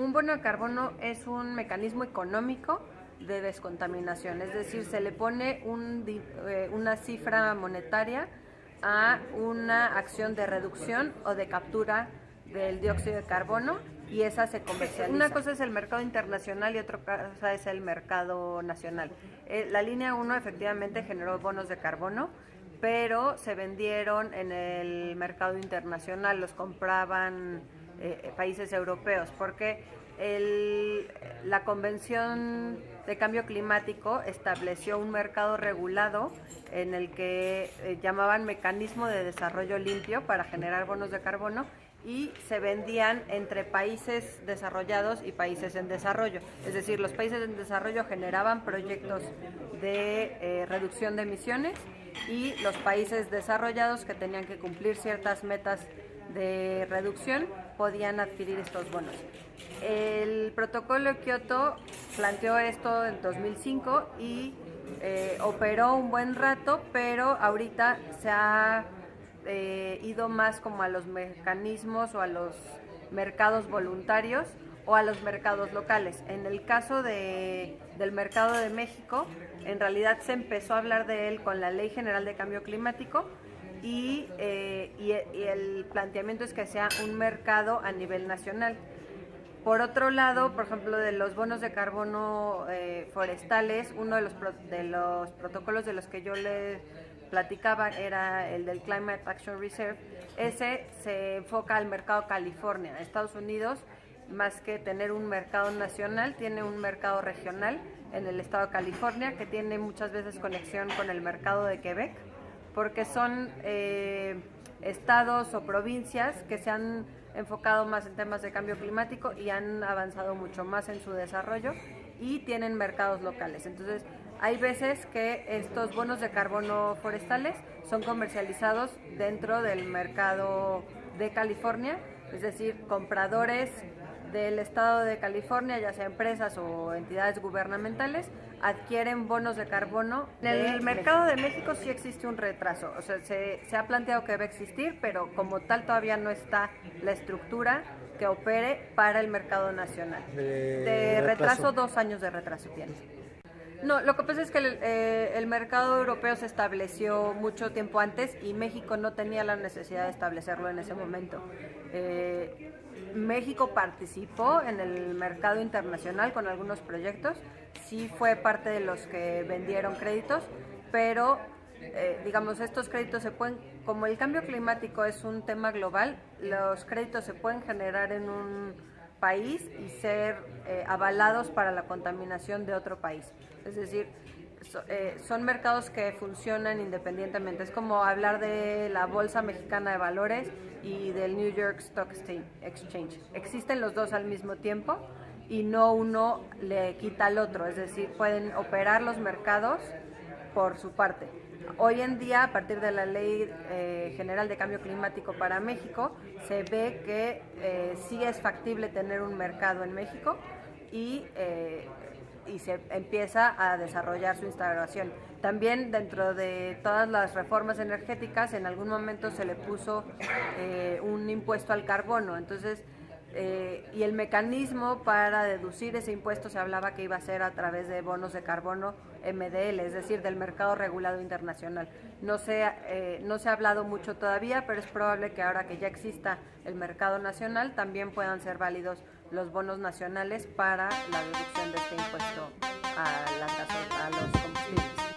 Un bono de carbono es un mecanismo económico de descontaminación, es decir, se le pone una cifra monetaria a una acción de reducción o de captura del dióxido de carbono y esa se comercializa. Una cosa es el mercado internacional y otra cosa es el mercado nacional. La línea 1 efectivamente generó bonos de carbono, pero se vendieron en el mercado internacional, los compraban países europeos, porque la Convención de Cambio Climático estableció un mercado regulado en el que llamaban Mecanismo de Desarrollo Limpio para generar bonos de carbono y se vendían entre países desarrollados y países en desarrollo. Es decir, los países en desarrollo generaban proyectos de reducción de emisiones y los países desarrollados que tenían que cumplir ciertas metas de reducción podían adquirir estos bonos. El protocolo de Kioto planteó esto en 2005 y operó un buen rato, pero ahorita se ha ido más como a los mecanismos o a los mercados voluntarios o a los mercados locales. En el caso del mercado de México, en realidad se empezó a hablar de él con la Ley General de Cambio Climático y el planteamiento es que sea un mercado a nivel nacional. Por otro lado, por ejemplo, de los bonos de carbono forestales, uno de los protocolos de los que yo les platicaba era el del Climate Action Reserve. Ese se enfoca al mercado California. Estados Unidos, más que tener un mercado nacional, tiene un mercado regional en el estado de California que tiene muchas veces conexión con el mercado de Quebec, porque son estados o provincias que se han enfocado más en temas de cambio climático y han avanzado mucho más en su desarrollo y tienen mercados locales. Entonces, hay veces que estos bonos de carbono forestales son comercializados dentro del mercado de California, es decir, compradores del estado de California, ya sea empresas o entidades gubernamentales, adquieren bonos de carbono. En el mercado de México sí existe un retraso, o sea, se ha planteado que va a existir, pero como tal todavía no está la estructura que opere para el mercado nacional. De retraso, 2 años de retraso tiene. No, lo que pasa es que el mercado europeo se estableció mucho tiempo antes y México no tenía la necesidad de establecerlo en ese momento. México participó en el mercado internacional con algunos proyectos, sí fue parte de los que vendieron créditos, pero digamos, estos créditos se pueden, como el cambio climático es un tema global, los créditos se pueden generar en un país y ser avalados para la contaminación de otro país. Es decir, son mercados que funcionan independientemente. Es como hablar de la Bolsa Mexicana de Valores y del New York Stock Exchange. Existen los dos al mismo tiempo y no uno le quita al otro. Es decir, pueden operar los mercados por su parte. Hoy en día, a partir de la Ley General de Cambio Climático para México, se ve que sí es factible tener un mercado en México y se empieza a desarrollar su instalación. También dentro de todas las reformas energéticas, en algún momento se le puso un impuesto al carbono, entonces y el mecanismo para deducir ese impuesto se hablaba que iba a ser a través de bonos de carbono MDL, es decir, del mercado regulado internacional. No se ha hablado mucho todavía, pero es probable que ahora que ya exista el mercado nacional también puedan ser válidos los bonos nacionales para la deducción de este impuesto a los combustibles.